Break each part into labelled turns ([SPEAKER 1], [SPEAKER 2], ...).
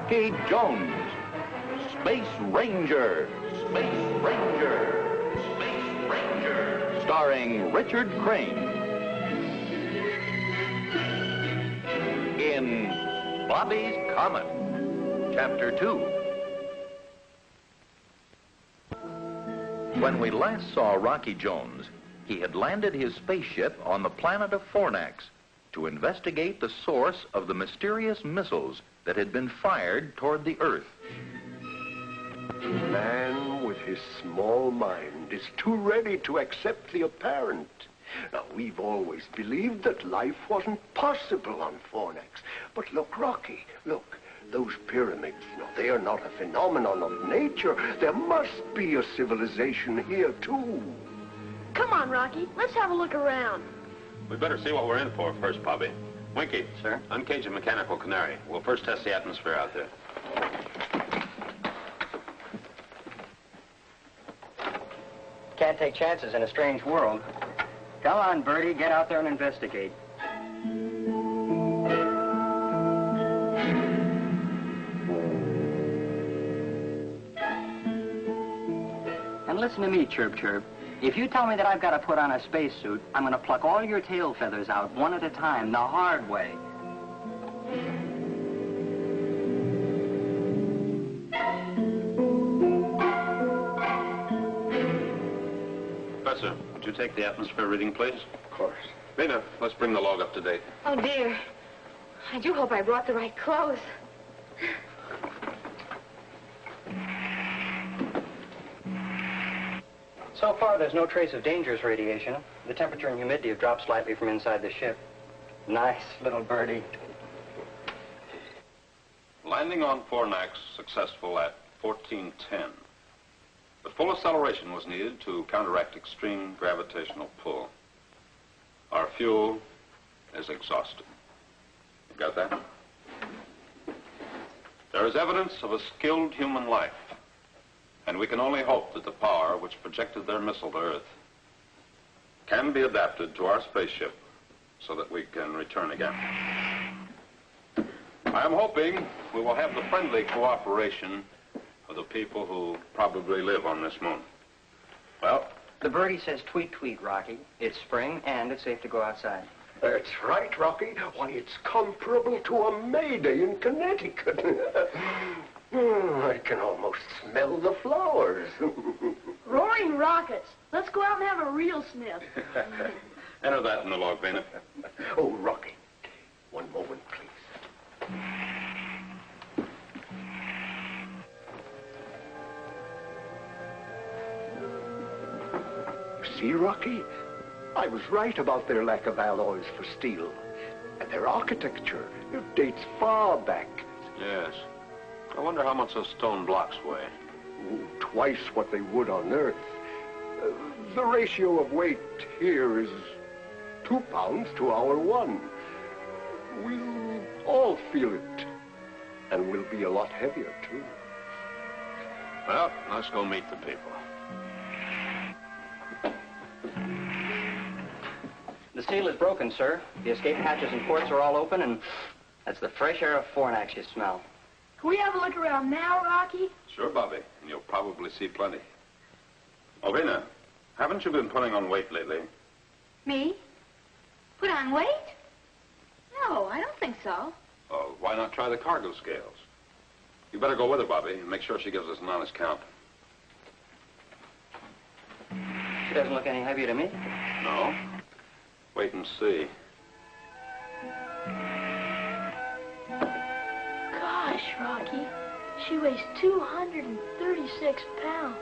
[SPEAKER 1] Rocky Jones, Space Ranger, Space Ranger, Space Ranger, starring Richard Crane. In Bobby's Comet, Chapter 2. When we last saw Rocky Jones, he had landed his spaceship on the planet of Fornax to investigate the source of the mysterious missiles that had been fired toward the Earth.
[SPEAKER 2] Man with his small mind is too ready to accept the apparent. Now, we've always believed that life wasn't possible on Fornax. But look, Rocky, look. Those pyramids, no, they are not a phenomenon of nature. There must be a civilization here, too.
[SPEAKER 3] Come on, Rocky. Let's have a look around.
[SPEAKER 4] We better see what we're in for first, Bobby. Winky. Sir? Uncage a mechanical canary. We'll first test the atmosphere out there.
[SPEAKER 5] Can't take chances in a strange world. Come on, Birdie, get out there and investigate. And listen to me, Chirp Chirp. If you tell me that I've got to put on a spacesuit, I'm going to pluck all your tail feathers out one at a time, the hard way.
[SPEAKER 4] Professor, would you take the atmosphere reading, please?
[SPEAKER 2] Of course.
[SPEAKER 4] Vina, let's bring the log up to date.
[SPEAKER 3] Oh, dear. I do hope I brought the right clothes.
[SPEAKER 5] So far, there's no trace of dangerous radiation. The temperature and humidity have dropped slightly from inside the ship. Nice little birdie.
[SPEAKER 4] Landing on Fornax successful at 1410. But full acceleration was needed to counteract extreme gravitational pull. Our fuel is exhausted. You got that? There is evidence of a skilled human life. And we can only hope that the power which projected their missile to Earth can be adapted to our spaceship so that we can return again. I am hoping we will have the friendly cooperation of the people who probably live on this moon. Well?
[SPEAKER 5] The birdie says tweet, tweet, Rocky. It's spring and it's safe to go outside.
[SPEAKER 2] That's right, Rocky. Why, it's comparable to a May Day in Connecticut. I can almost smell the flowers.
[SPEAKER 3] Roaring rockets. Let's go out and have a real sniff.
[SPEAKER 4] Enter that in the log, Vina.
[SPEAKER 2] Oh, Rocky, one moment, please. You see, Rocky? I was right about their lack of alloys for steel. And their architecture, it dates far back.
[SPEAKER 4] Yes. I wonder how much those stone blocks weigh.
[SPEAKER 2] Twice what they would on Earth. The ratio of weight here is 2 pounds to our 1. We'll all feel it. And we'll be a lot heavier, too.
[SPEAKER 4] Well, let's go meet the people.
[SPEAKER 5] The seal is broken, sir. The escape hatches and ports are all open, and that's the fresh air of Fornax you smell.
[SPEAKER 3] Can we have a look around now, Rocky?
[SPEAKER 4] Sure, Bobby, and you'll probably see plenty. Oh, Vina, haven't you been putting on weight lately?
[SPEAKER 3] Me? Put on weight? No, I don't think so.
[SPEAKER 4] Oh, why not try the cargo scales? You better go with her, Bobby, and make sure she gives us an honest count.
[SPEAKER 5] She doesn't look any heavier to me.
[SPEAKER 4] No? Wait and see.
[SPEAKER 3] Gosh, Rocky, she weighs 236 pounds.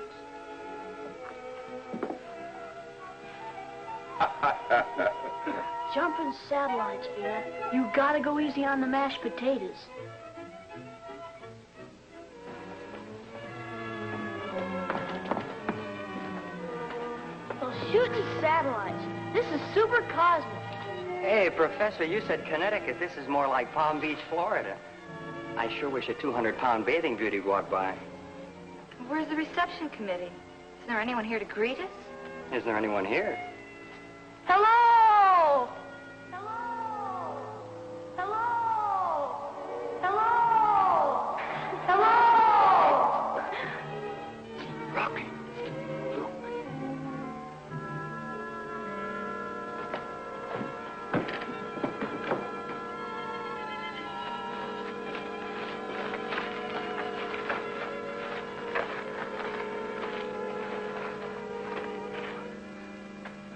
[SPEAKER 3] Jumping satellites, Vina. You gotta go easy on the mashed potatoes. Well, shooting satellites. This is super cosmic.
[SPEAKER 5] Hey, Professor, you said Connecticut. This is more like Palm Beach, Florida. I sure wish a 200-pound bathing beauty walked by.
[SPEAKER 6] Where's the reception committee? Is there anyone here to greet us?
[SPEAKER 5] Is there anyone here?
[SPEAKER 3] Hello! Hello! Hello! Hello!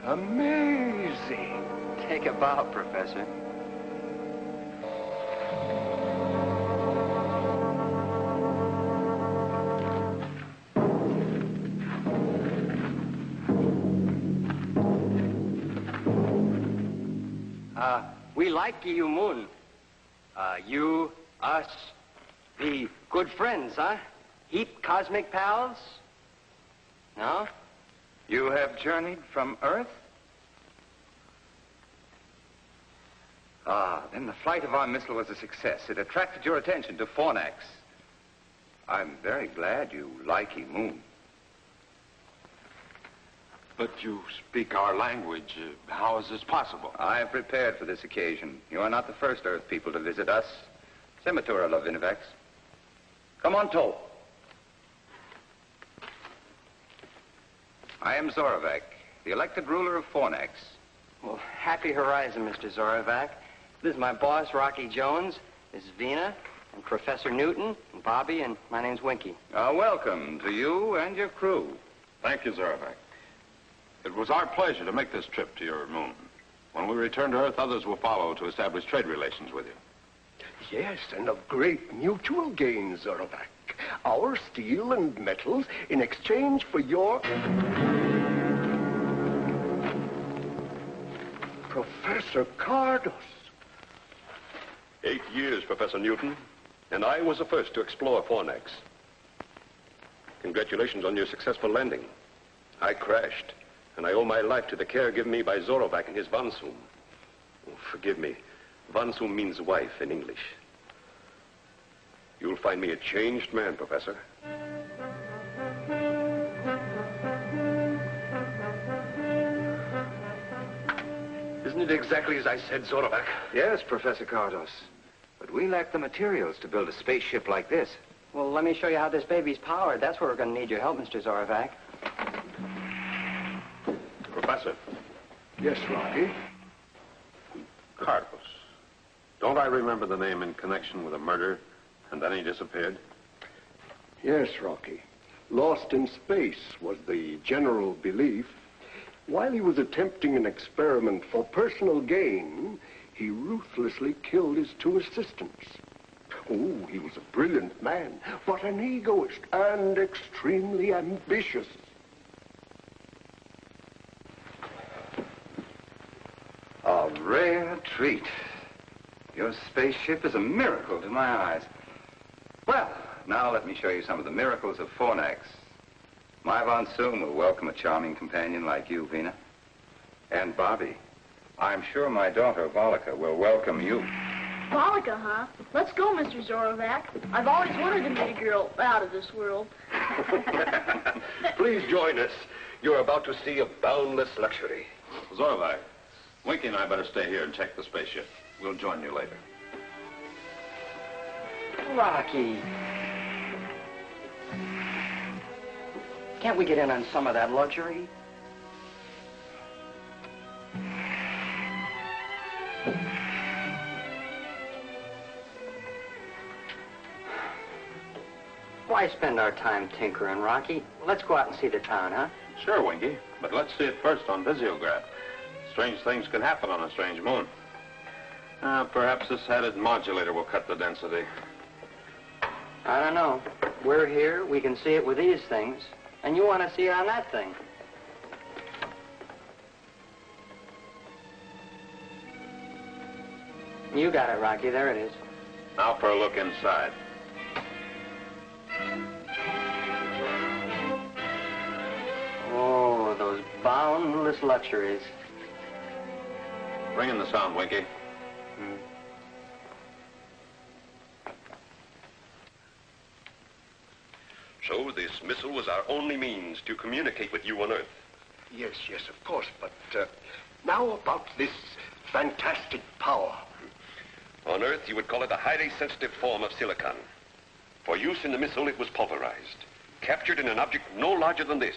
[SPEAKER 2] Amazing.
[SPEAKER 5] Take a bow, Professor. We like you, Moon. You, us, be good friends, huh? Heap cosmic pals? No?
[SPEAKER 7] You have journeyed from Earth? Ah, then the flight of our missile was a success. It attracted your attention to Fornax. I'm very glad you like Moon.
[SPEAKER 4] But you speak our language. How is this possible?
[SPEAKER 7] I have prepared for this occasion. You are not the first Earth people to visit us. Sematura Lovinovax. Come on, Toll. I am Zorovac, the elected ruler of Fornax.
[SPEAKER 5] Well, happy horizon, Mr. Zorovac. This is my boss, Rocky Jones. This is Vina, and Professor Newton, and Bobby, and my name's Winky.
[SPEAKER 7] Welcome to you and your crew.
[SPEAKER 4] Thank you, Zorovac. It was our pleasure to make this trip to your moon. When we return to Earth, others will follow to establish trade relations with you.
[SPEAKER 2] Yes, and of great mutual gain, Zorovac. Our steel and metals in exchange for your... Professor Cardos.
[SPEAKER 8] 8 years, Professor Newton, and I was the first to explore Fornax. Congratulations on your successful landing. I crashed, and I owe my life to the care given me by Zorovac and his Vansum. Oh, forgive me. Vansum means wife in English. You'll find me a changed man, Professor.
[SPEAKER 7] Isn't it exactly as I said, Zorovac? Yes, Professor Cardos. But we lack the materials to build a spaceship like this.
[SPEAKER 5] Well, let me show you how this baby's powered. That's where we're going to need your help, Mr. Zorovac.
[SPEAKER 4] Professor.
[SPEAKER 2] Yes, Rocky?
[SPEAKER 4] Cardos. Don't I remember the name in connection with a murder, and then he disappeared?
[SPEAKER 2] Yes, Rocky. Lost in space was the general belief. While he was attempting an experiment for personal gain, he ruthlessly killed his 2 assistants. Oh, he was a brilliant man, but an egoist and extremely ambitious.
[SPEAKER 7] A rare treat. Your spaceship is a miracle to my eyes. Well, now let me show you some of the miracles of Fornax. My Vansum will welcome a charming companion like you, Vina. And Bobby, I'm sure my daughter, Volika, will welcome you.
[SPEAKER 9] Volika, huh? Let's go, Mr. Zorovac. I've always wanted to meet a girl out of this world.
[SPEAKER 8] Please join us. You're about to see a boundless luxury.
[SPEAKER 4] Zorovac, Winky and I better stay here and check the spaceship. We'll join you later.
[SPEAKER 5] Rocky. Can't we get in on some of that luxury? Why spend our time tinkering, Rocky? Let's go out and see the town, huh?
[SPEAKER 4] Sure, Winky, but let's see it first on visiograph. Strange things can happen on a strange moon. Perhaps this headed modulator will cut the density.
[SPEAKER 5] I don't know. We're here, we can see it with these things, and you want to see it on that thing. You got it, Rocky. There it is.
[SPEAKER 4] Now for a look inside.
[SPEAKER 5] Oh, those boundless luxuries.
[SPEAKER 4] Bring in the sound, Winky.
[SPEAKER 8] So this missile was our only means to communicate with you on Earth.
[SPEAKER 2] Yes, yes, of course, but now about this fantastic power.
[SPEAKER 8] On Earth, you would call it a highly sensitive form of silicon. For use in the missile, it was pulverized, captured in an object no larger than this.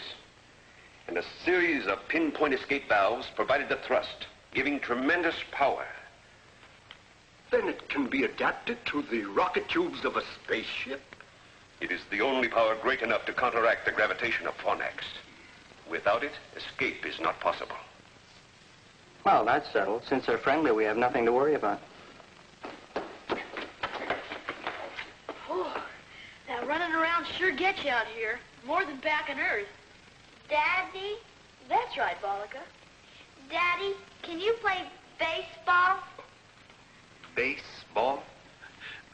[SPEAKER 8] And a series of pinpoint escape valves provided the thrust, giving tremendous power.
[SPEAKER 2] Then it can be adapted to the rocket tubes of a spaceship?
[SPEAKER 8] It is the only power great enough to counteract the gravitation of Fornax. Without it, escape is not possible.
[SPEAKER 5] Well, that's settled. Since they're friendly, we have nothing to worry about.
[SPEAKER 9] Oh, that running around sure gets you out here. More than back on Earth.
[SPEAKER 6] Daddy?
[SPEAKER 9] That's right, Bollica.
[SPEAKER 6] Daddy, can you play baseball?
[SPEAKER 2] Baseball?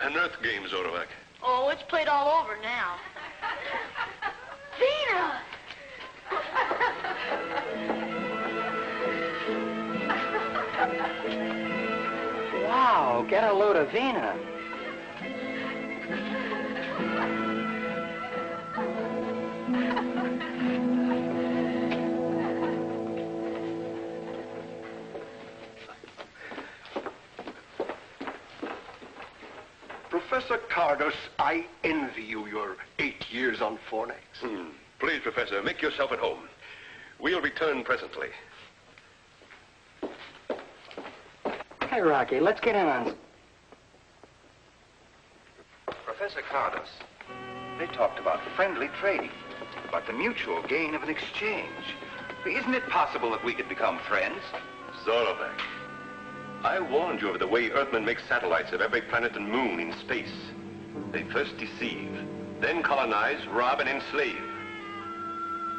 [SPEAKER 8] An Earth game, Zorovac.
[SPEAKER 9] Oh, it's played all over now. Vina!
[SPEAKER 5] Wow, get a load of Vina.
[SPEAKER 2] Professor Cardos, I envy you your 8 years on Fornax.
[SPEAKER 8] Please, Professor, make yourself at home. We'll return presently.
[SPEAKER 5] Hey, Rocky, let's get in on...
[SPEAKER 7] Professor Cardos, they talked about friendly trading, about the mutual gain of an exchange. Isn't it possible that we could become friends?
[SPEAKER 8] Zorovac, I warned you of the way Earthmen make satellites of every planet and moon in space. They first deceive, then colonize, rob, and enslave.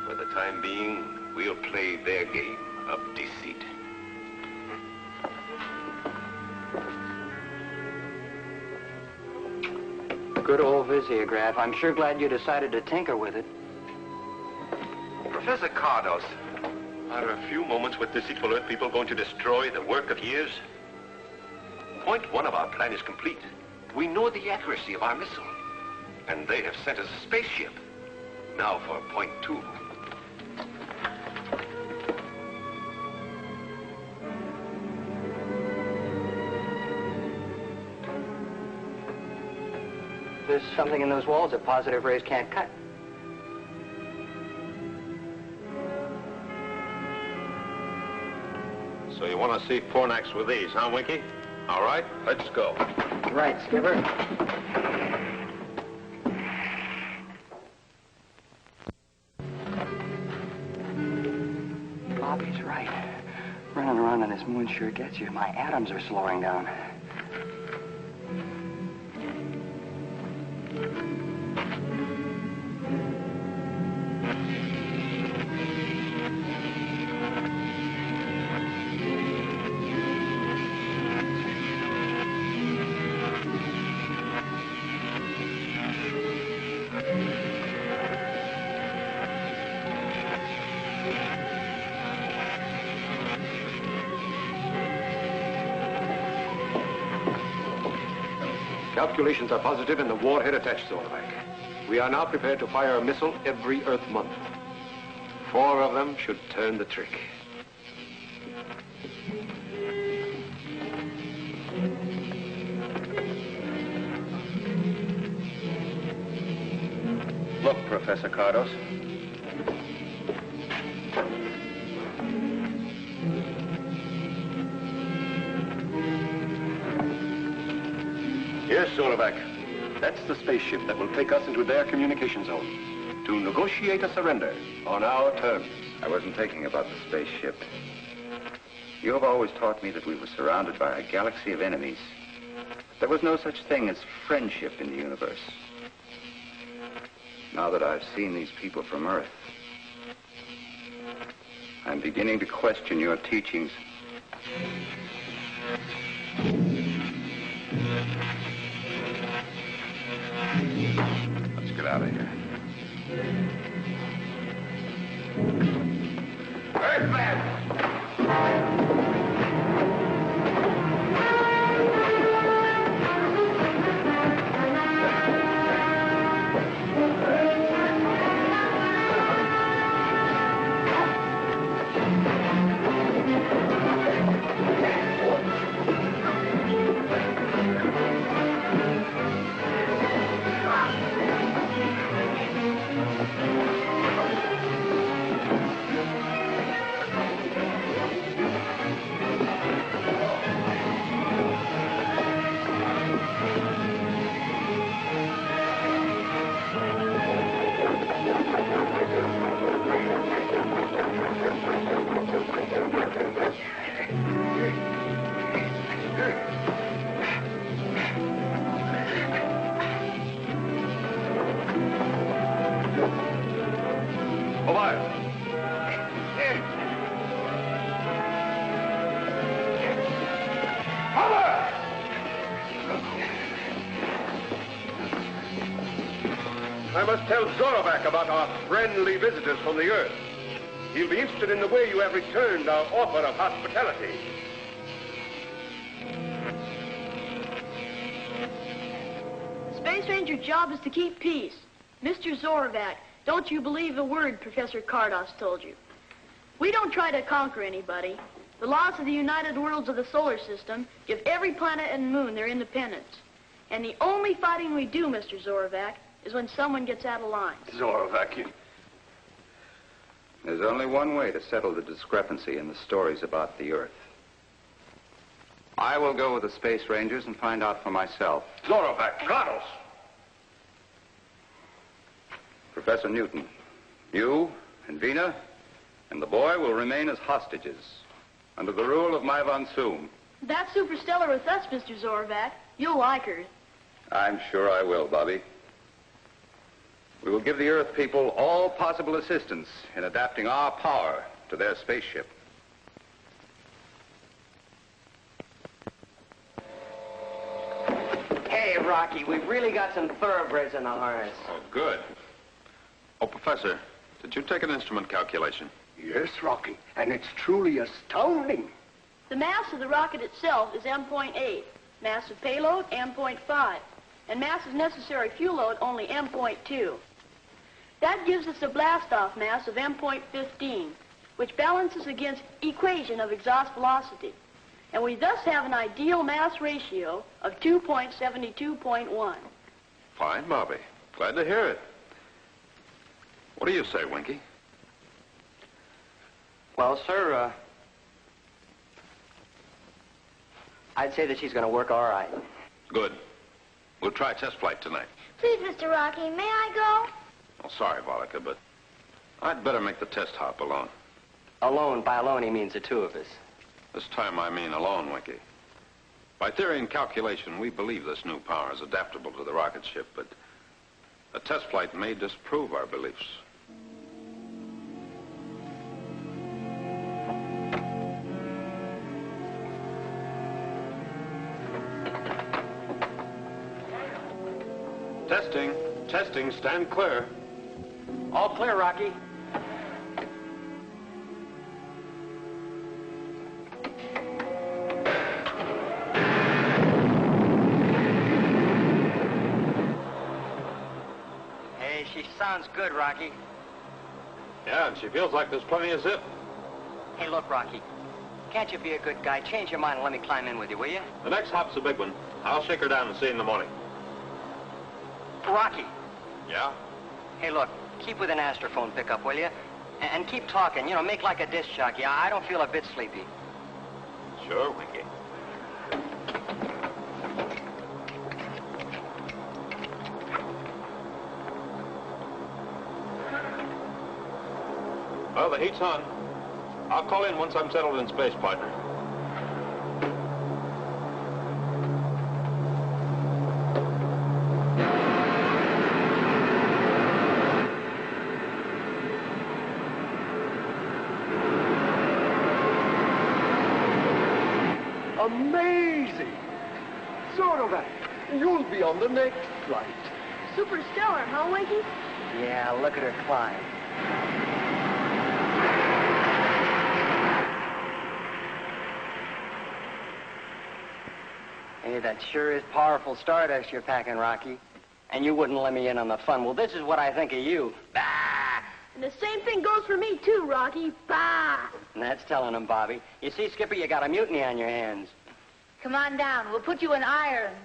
[SPEAKER 8] For the time being, we'll play their game of deceit.
[SPEAKER 5] Good old Visiograph. I'm sure glad you decided to tinker with it.
[SPEAKER 7] Professor Cardos,
[SPEAKER 8] Are a few moments with deceitful Earth people going to destroy the work of years? Point 1 of our plan is complete. We know the accuracy of our missile. And they have sent us a spaceship. Now for point 2.
[SPEAKER 5] There's something in those walls that positive rays can't cut.
[SPEAKER 8] So you want to see Fornax with these, huh, Winky? All right, let's go.
[SPEAKER 5] Right, Skipper. Bobby's right. Running around on this moon sure gets you. My atoms are slowing down.
[SPEAKER 10] Calculations are positive and the warhead attached, Zorovac. We are now prepared to fire a missile every Earth month. 4 of them should turn the trick.
[SPEAKER 8] Look, Professor Cardos. Yes, Zorovac. That's the spaceship that will take us into their communication zone to negotiate a surrender on our terms.
[SPEAKER 7] I wasn't thinking about the spaceship. You have always taught me that we were surrounded by a galaxy of enemies. There was no such thing as friendship in the universe. Now that I've seen these people from Earth, I'm beginning to question your teachings. Let's get out of here. Earthman!
[SPEAKER 10] must tell Zorovac about our friendly visitors from the Earth. He'll be interested in the way you have returned our offer of hospitality.
[SPEAKER 9] The Space Ranger's job is to keep peace. Mr. Zorovac, don't you believe a word Professor Kardos told you. We don't try to conquer anybody. The laws of the United Worlds of the solar system give every planet and moon their independence. And the only fighting we do, Mr. Zorovac, is when someone gets out of line.
[SPEAKER 2] Zorovac, you...
[SPEAKER 7] There's only one way to settle the discrepancy in the stories about the Earth. I will go with the Space Rangers and find out for myself.
[SPEAKER 2] Zorovac, Kardos!
[SPEAKER 7] Professor Newton, you and Vina and the boy will remain as hostages under the rule of my Von Soom.
[SPEAKER 9] That's superstellar with us, Mr. Zorovac. You'll like her.
[SPEAKER 7] I'm sure I will, Bobby. We will give the Earth people all possible assistance in adapting our power to their spaceship.
[SPEAKER 5] Hey, Rocky, we've really got some thoroughbreds in the harness.
[SPEAKER 4] Oh, good. Oh, Professor, did you take an instrument calculation?
[SPEAKER 2] Yes, Rocky, and it's truly astounding.
[SPEAKER 9] The mass of the rocket itself is M.8, mass of payload M.5, and mass of necessary fuel load only M.2. That gives us a blast-off mass of M.15, which balances against equation of exhaust velocity. And we thus have an ideal mass ratio of 2.72.1.
[SPEAKER 4] Fine, Bobby. Glad to hear it. What do you say, Winky?
[SPEAKER 5] Well, sir, I'd say that she's going to work all right.
[SPEAKER 4] Good. We'll try test flight tonight.
[SPEAKER 3] Please, Mr. Rocky, may I go?
[SPEAKER 4] Oh, sorry, Volika, but I'd better make the test hop alone.
[SPEAKER 5] Alone, by alone, he means the two of us.
[SPEAKER 4] This time I mean alone, Winky. By theory and calculation, we believe this new power is adaptable to the rocket ship, but a test flight may disprove our beliefs.
[SPEAKER 10] Testing. Testing. Stand clear.
[SPEAKER 5] All clear, Rocky. Hey, she sounds good, Rocky.
[SPEAKER 10] Yeah, and she feels like there's plenty of zip.
[SPEAKER 5] Hey, look, Rocky. Can't you be a good guy? Change your mind and let me climb in with you, will you?
[SPEAKER 10] The next hop's a big one. I'll shake her down and see you in the morning.
[SPEAKER 5] Rocky.
[SPEAKER 10] Yeah?
[SPEAKER 5] Hey, look, keep with an astrophone pickup, will you? And keep talking, you know, make like a disc jockey. I don't feel a bit sleepy.
[SPEAKER 10] Sure, Winky. Well, the heat's on. I'll call in once I'm settled in space, partner.
[SPEAKER 2] Amazing! Zorovac, you'll be on the next flight.
[SPEAKER 9] Superstellar, huh, Winky?
[SPEAKER 5] Yeah, look at her climb. Hey, that sure is powerful stardust you're packing, Rocky. And you wouldn't let me in on the fun. Well, this is what I think of you. Bah!
[SPEAKER 9] And the same thing goes for me, too, Rocky. Bah!
[SPEAKER 5] And that's telling him, Bobby. You see, Skipper, you got a mutiny on your hands.
[SPEAKER 3] Come on down. We'll put you in irons.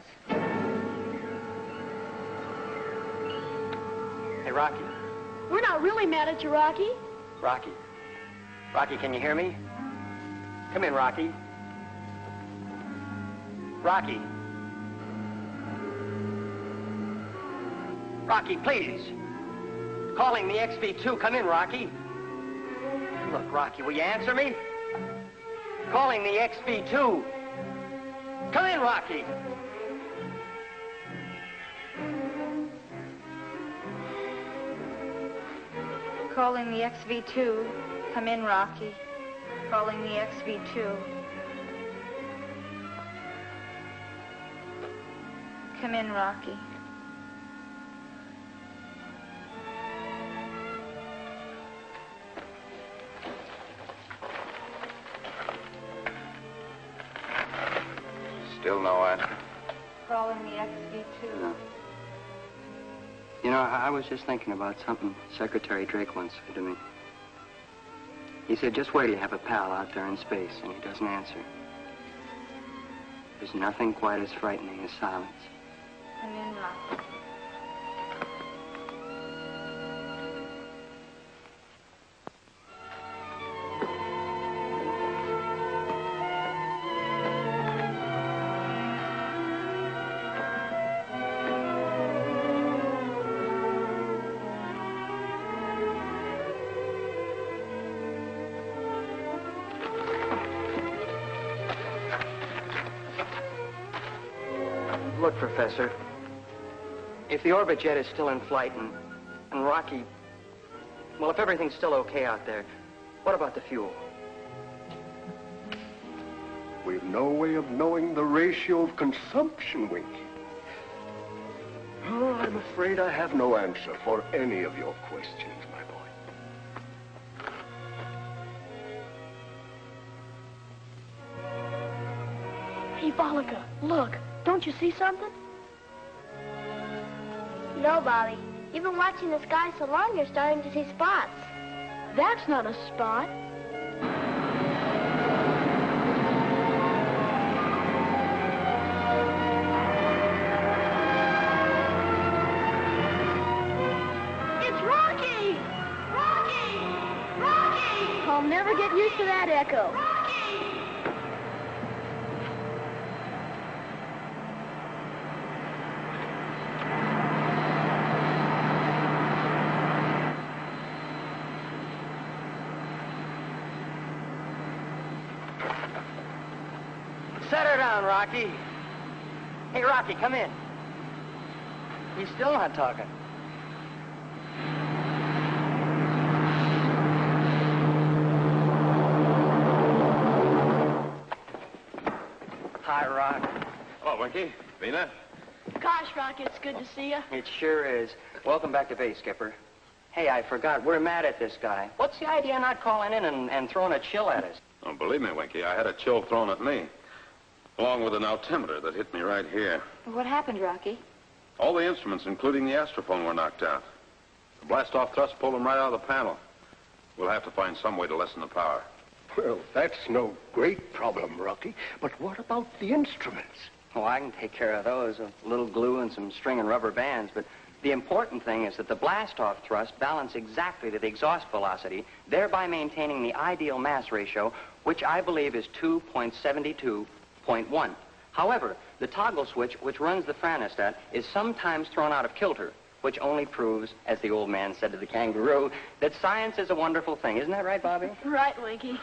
[SPEAKER 5] Hey, Rocky.
[SPEAKER 9] We're not really mad at you, Rocky.
[SPEAKER 5] Rocky. Rocky, can you hear me? Come in, Rocky. Rocky. Rocky, please. Calling the XV2. Come in, Rocky. Look, Rocky, will you answer me? Calling the XV2. Come in, Rocky.
[SPEAKER 6] Calling the XV2. Come in, Rocky. Calling the XV2. Come in, Rocky.
[SPEAKER 7] Still no answer?
[SPEAKER 6] Calling the XV2.
[SPEAKER 5] No. You know, I was just thinking about something Secretary Drake once said to me. He said, just wait till you have a pal out there in space and he doesn't answer. There's nothing quite as frightening as silence.
[SPEAKER 6] Come in, Rocky.
[SPEAKER 5] Look, Professor, if the orbit jet is still in flight and Rocky, well, if everything's still okay out there, what about the fuel?
[SPEAKER 2] We've no way of knowing the ratio of consumption, Winky. Oh, I'm afraid I have no answer for any of your questions, my boy.
[SPEAKER 9] Hey, Bollica, look. Don't you see something?
[SPEAKER 11] No, Bobby. You've been watching the sky so long, you're starting to see spots.
[SPEAKER 9] That's not a spot. It's Rocky! Rocky! Rocky! I'll never get used to that echo.
[SPEAKER 5] Set her down, Rocky. Hey, Rocky, come in. He's still not talking. Hi, Rock.
[SPEAKER 4] Hello, Winky. Vina?
[SPEAKER 9] Gosh, Rocky, it's good to see you.
[SPEAKER 5] It sure is. Welcome back to base, Skipper. Hey, I forgot. We're mad at this guy. What's the idea of not calling in and throwing a chill at us?
[SPEAKER 4] Oh, believe me, Winky, I had a chill thrown at me, along with an altimeter that hit me right here.
[SPEAKER 6] What happened, Rocky?
[SPEAKER 4] All the instruments, including the astrophone, were knocked out. The blast-off thrust pulled them right out of the panel. We'll have to find some way to lessen the power.
[SPEAKER 2] Well, that's no great problem, Rocky. But what about the instruments?
[SPEAKER 5] Oh, I can take care of those. A little glue and some string and rubber bands. But the important thing is that the blast-off thrust balance exactly to the exhaust velocity, thereby maintaining the ideal mass ratio, which I believe is 2.72.1. However, the toggle switch, which runs the franostat, is sometimes thrown out of kilter, which only proves, as the old man said to the kangaroo, that science is a wonderful thing. Isn't that right, Bobby?
[SPEAKER 9] Right, Winky.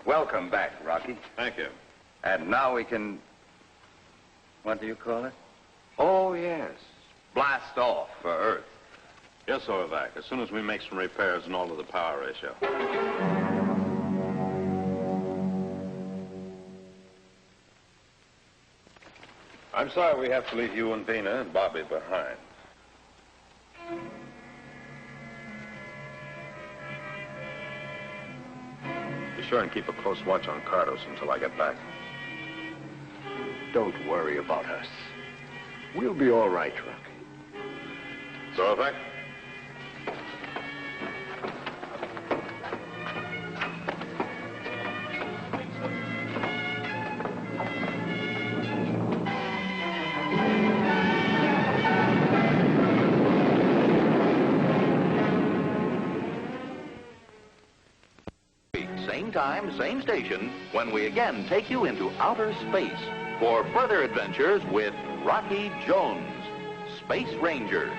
[SPEAKER 7] Welcome back, Rocky.
[SPEAKER 4] Thank you.
[SPEAKER 7] And now we can... What do you call it? Oh, yes. Blast off for Earth.
[SPEAKER 4] Yes, Overvac, as soon as we make some repairs and alter the power ratio. I'm sorry we have to leave you and Vina and Bobby behind. Be sure and keep a close watch on Cardos until I get back.
[SPEAKER 2] Don't worry about us. We'll be all right, Rocky.
[SPEAKER 4] So, Overvac?
[SPEAKER 1] Same time, same station, when we again take you into outer space for further adventures with Rocky Jones, Space Ranger.